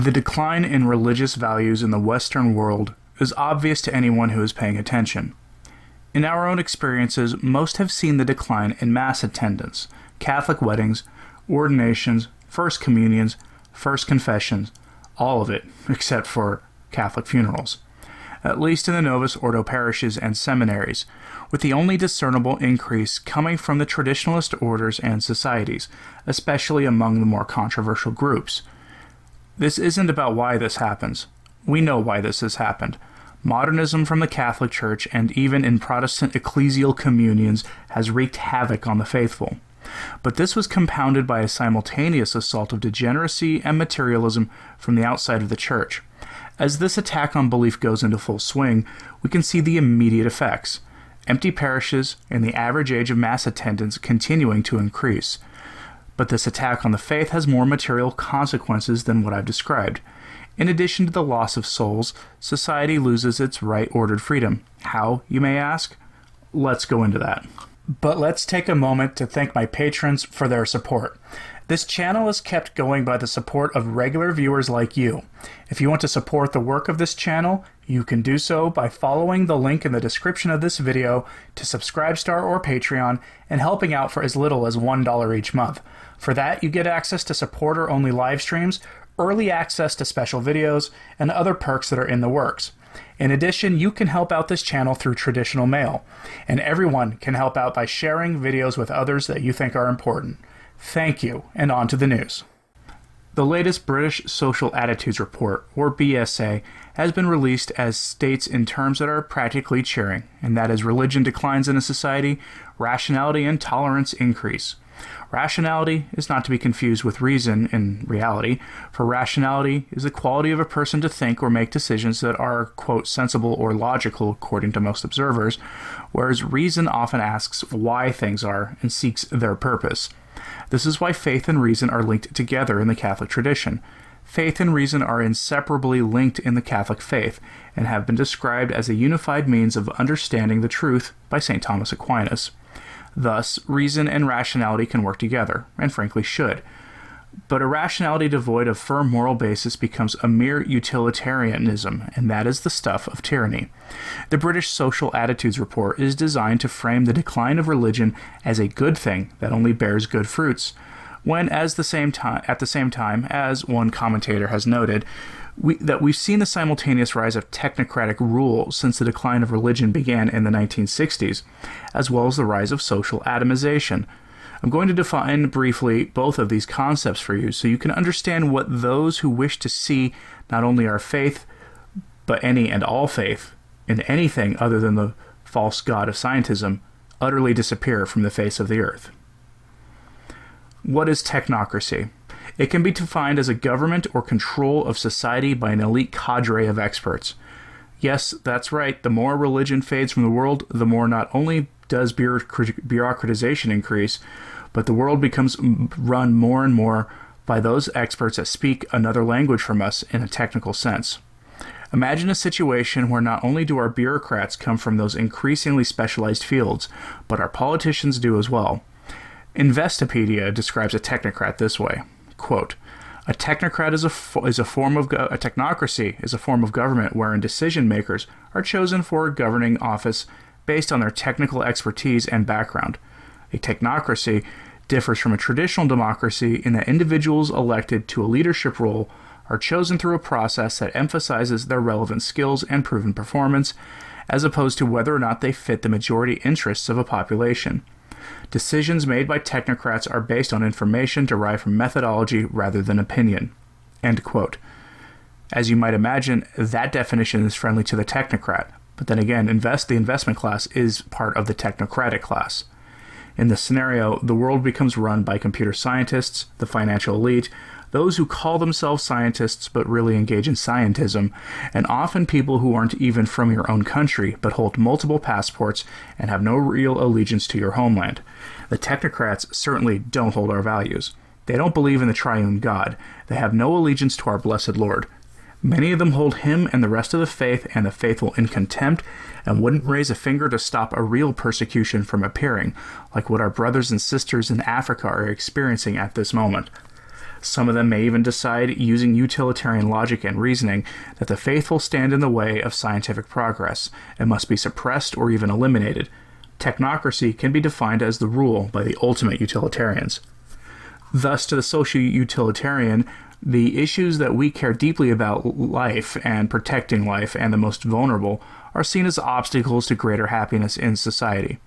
The decline in religious values in the Western world is obvious to anyone who is paying attention. In our own experiences, most have seen the decline in mass attendance, Catholic weddings, ordinations, first communions, first confessions, all of it, except for Catholic funerals, at least in the Novus Ordo parishes and seminaries, with the only discernible increase coming from the traditionalist orders and societies, especially among the more controversial groups. This isn't about why this happens. We know why this has happened. Modernism from the Catholic Church and even in Protestant ecclesial communions has wreaked havoc on the faithful. But this was compounded by a simultaneous assault of degeneracy and materialism from the outside of the Church. As this attack on belief goes into full swing, we can see the immediate effects. Empty parishes and the average age of mass attendance continuing to increase. But this attack on the faith has more material consequences than what I've described. In addition to the loss of souls, society loses its right-ordered freedom. How, you may ask? Let's go into that. But let's take a moment to thank my patrons for their support. This channel is kept going by the support of regular viewers like you. If you want to support the work of this channel, you can do so by following the link in the description of this video to Subscribestar or Patreon and helping out for as little as $1 each month. For that, you get access to supporter-only live streams, early access to special videos, and other perks that are in the works. In addition, you can help out this channel through traditional mail, and everyone can help out by sharing videos with others that you think are important. Thank you, and on to the news. The latest British Social Attitudes Report, or BSA, has been released as states in terms that are practically cheering, and that is religion declines in a society, rationality and tolerance increase. Rationality is not to be confused with reason in reality, for rationality is the quality of a person to think or make decisions that are, quote, sensible or logical according to most observers, whereas reason often asks why things are and seeks their purpose. This is why faith and reason are linked together in the Catholic tradition. Faith and reason are inseparably linked in the Catholic faith and have been described as a unified means of understanding the truth by St. Thomas Aquinas. Thus, reason and rationality can work together, and frankly should. But a rationality devoid of firm moral basis becomes a mere utilitarianism, and that is the stuff of tyranny. The British Social Attitudes Report is designed to frame the decline of religion as a good thing that only bears good fruits, when at the same time, as one commentator has noted, we've seen the simultaneous rise of technocratic rule since the decline of religion began in the 1960s, as well as the rise of social atomization. I'm going to define briefly both of these concepts for you so you can understand what those who wish to see not only our faith, but any and all faith in anything other than the false god of scientism utterly disappear from the face of the earth. What is technocracy? It can be defined as a government or control of society by an elite cadre of experts. Yes, that's right, the more religion fades from the world, the more not only does bureaucratization increase, but the world becomes run more and more by those experts that speak another language from us in a technical sense. Imagine a situation where not only do our bureaucrats come from those increasingly specialized fields, but our politicians do as well. Investopedia describes a technocrat this way, quote, a technocracy is a form of government wherein decision makers are chosen for a governing office based on their technical expertise and background. A technocracy differs from a traditional democracy in that individuals elected to a leadership role are chosen through a process that emphasizes their relevant skills and proven performance, as opposed to whether or not they fit the majority interests of a population. Decisions made by technocrats are based on information derived from methodology rather than opinion. End quote. As you might imagine, that definition is friendly to the technocrat, but then again, the investment class is part of the technocratic class. In this scenario, the world becomes run by computer scientists, the financial elite, those who call themselves scientists but really engage in scientism, and often people who aren't even from your own country but hold multiple passports and have no real allegiance to your homeland. The technocrats certainly don't hold our values. They don't believe in the triune God. They have no allegiance to our blessed Lord. Many of them hold him and the rest of the faith and the faithful in contempt and wouldn't raise a finger to stop a real persecution from appearing, like what our brothers and sisters in Africa are experiencing at this moment. Some of them may even decide, using utilitarian logic and reasoning, that the faithful stand in the way of scientific progress and must be suppressed or even eliminated. Technocracy can be defined as the rule by the ultimate utilitarians. Thus, to the social utilitarian, the issues that we care deeply about, life and protecting life and the most vulnerable, are seen as obstacles to greater happiness in society.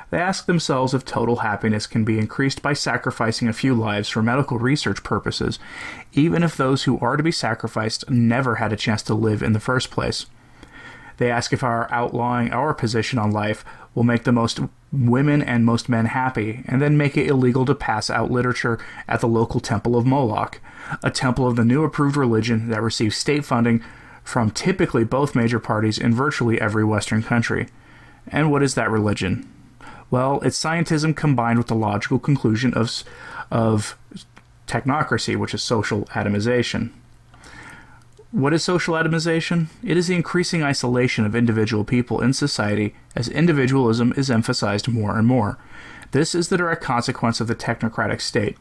They ask themselves if total happiness can be increased by sacrificing a few lives for medical research purposes, even if those who are to be sacrificed never had a chance to live in the first place. They ask if our outlawing our position on life will make the most women and most men happy, and then make it illegal to pass out literature at the local temple of Moloch, a temple of the new approved religion that receives state funding from typically both major parties in virtually every Western country. And what is that religion? Well, it's scientism combined with the logical conclusion of technocracy, which is social atomization. What is social atomization? It is the increasing isolation of individual people in society as individualism is emphasized more and more. This is the direct consequence of the technocratic state.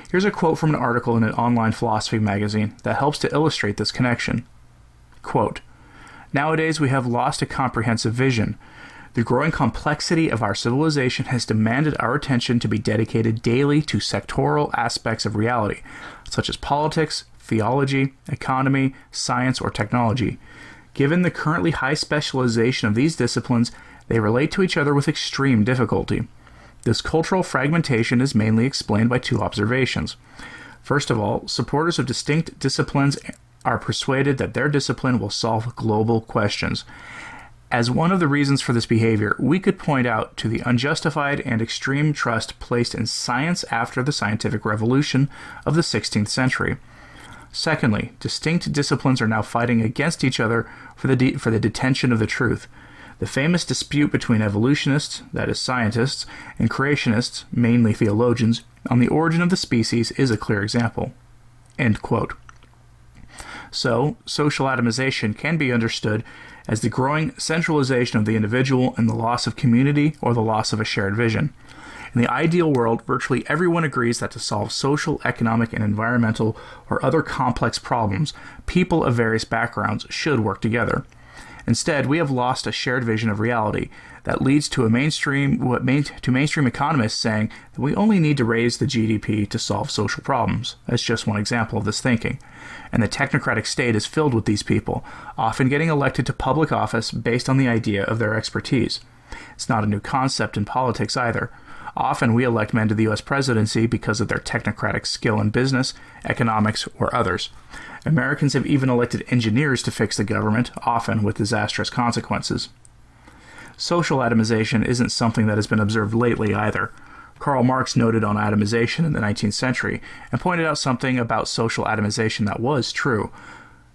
Here's a quote from an article in an online philosophy magazine that helps to illustrate this connection. Quote, "Nowadays we have lost a comprehensive vision. The growing complexity of our civilization has demanded our attention to be dedicated daily to sectoral aspects of reality, such as politics, theology, economy, science, or technology. Given the currently high specialization of these disciplines, they relate to each other with extreme difficulty. This cultural fragmentation is mainly explained by two observations. First of all, supporters of distinct disciplines are persuaded that their discipline will solve global questions. As one of the reasons for this behavior, we could point out to the unjustified and extreme trust placed in science after the scientific revolution of the 16th century. Secondly, distinct disciplines are now fighting against each other for the detention of the truth. The famous dispute between evolutionists, that is scientists, and creationists, mainly theologians, on the origin of the species is a clear example." End quote. So, social atomization can be understood as the growing centralization of the individual and the loss of community or the loss of a shared vision. In the ideal world, virtually everyone agrees that to solve social, economic, and environmental or other complex problems, people of various backgrounds should work together. Instead, we have lost a shared vision of reality that leads to mainstream economists saying that we only need to raise the GDP to solve social problems. That's just one example of this thinking. And the technocratic state is filled with these people, often getting elected to public office based on the idea of their expertise. It's not a new concept in politics either. Often we elect men to the U.S. presidency because of their technocratic skill in business, economics, or others. Americans have even elected engineers to fix the government, often with disastrous consequences. Social atomization isn't something that has been observed lately either. Karl Marx noted on atomization in the 19th century and pointed out something about social atomization that was true.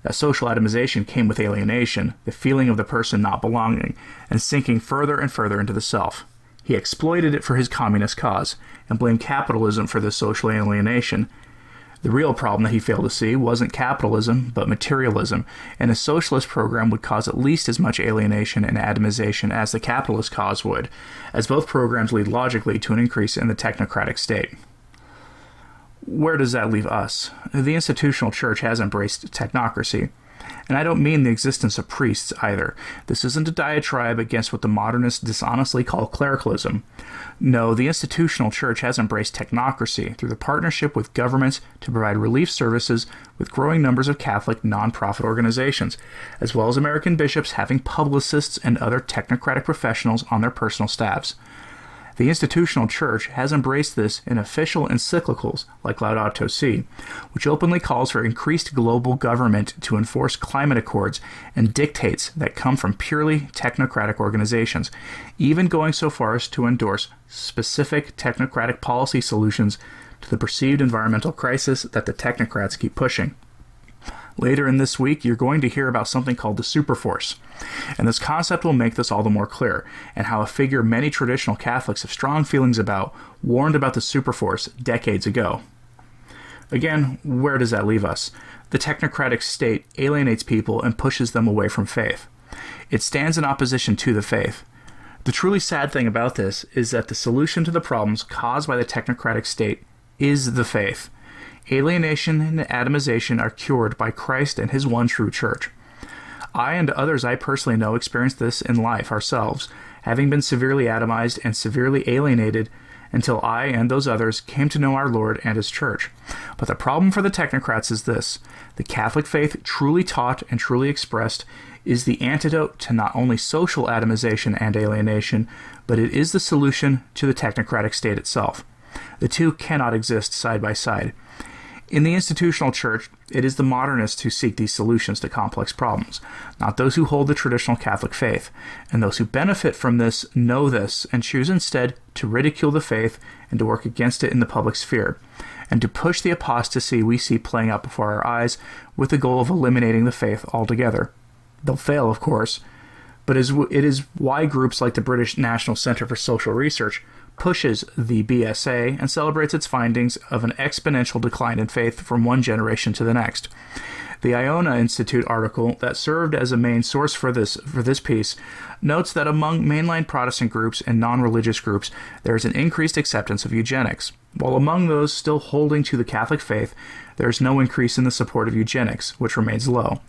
That social atomization came with alienation, the feeling of the person not belonging, and sinking further and further into the self. He exploited it for his communist cause, and blamed capitalism for this social alienation. The real problem that he failed to see wasn't capitalism, but materialism, and a socialist program would cause at least as much alienation and atomization as the capitalist cause would, as both programs lead logically to an increase in the technocratic state. Where does that leave us? The institutional church has embraced technocracy. And I don't mean the existence of priests either. This isn't a diatribe against what the modernists dishonestly call clericalism. No, the institutional church has embraced technocracy through the partnership with governments to provide relief services with growing numbers of Catholic nonprofit organizations, as well as American bishops having publicists and other technocratic professionals on their personal staffs. The institutional church has embraced this in official encyclicals like Laudato Si, which openly calls for increased global government to enforce climate accords and dictates that come from purely technocratic organizations, even going so far as to endorse specific technocratic policy solutions to the perceived environmental crisis that the technocrats keep pushing. Later in this week, you're going to hear about something called the superforce, and this concept will make this all the more clear, and how a figure many traditional Catholics have strong feelings about warned about the superforce decades ago. Again, where does that leave us? The technocratic state alienates people and pushes them away from faith. It stands in opposition to the faith. The truly sad thing about this is that the solution to the problems caused by the technocratic state is the faith. Alienation and atomization are cured by Christ and his one true church. I and others I personally know experienced this in life ourselves, having been severely atomized and severely alienated until I and those others came to know our Lord and his church. But the problem for the technocrats is this: the Catholic faith, truly taught and truly expressed, is the antidote to not only social atomization and alienation, but it is the solution to the technocratic state itself. The two cannot exist side by side. In the institutional church, it is the modernists who seek these solutions to complex problems, not those who hold the traditional Catholic faith. And those who benefit from this know this and choose instead to ridicule the faith and to work against it in the public sphere, and to push the apostasy we see playing out before our eyes with the goal of eliminating the faith altogether. They'll fail, of course, but it is why groups like the British National Centre for Social Research pushes the BSA and celebrates its findings of an exponential decline in faith from one generation to the next. The Iona Institute article that served as a main source for this piece notes that among mainline Protestant groups and non-religious groups, there is an increased acceptance of eugenics, while among those still holding to the Catholic faith, there is no increase in the support of eugenics, which remains low.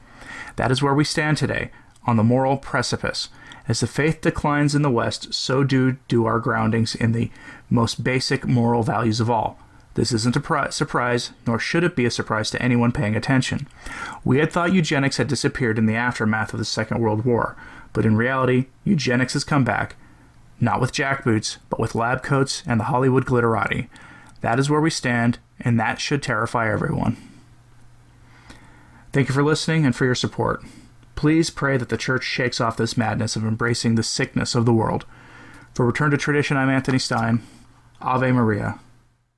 That is where we stand today, on the moral precipice. As the faith declines in the West, so do our groundings in the most basic moral values of all. This isn't a surprise, nor should it be a surprise to anyone paying attention. We had thought eugenics had disappeared in the aftermath of the Second World War, but in reality, eugenics has come back, not with jackboots, but with lab coats and the Hollywood glitterati. That is where we stand, and that should terrify everyone. Thank you for listening and for your support. Please pray that the Church shakes off this madness of embracing the sickness of the world. For Return to Tradition, I'm Anthony Stine. Ave Maria.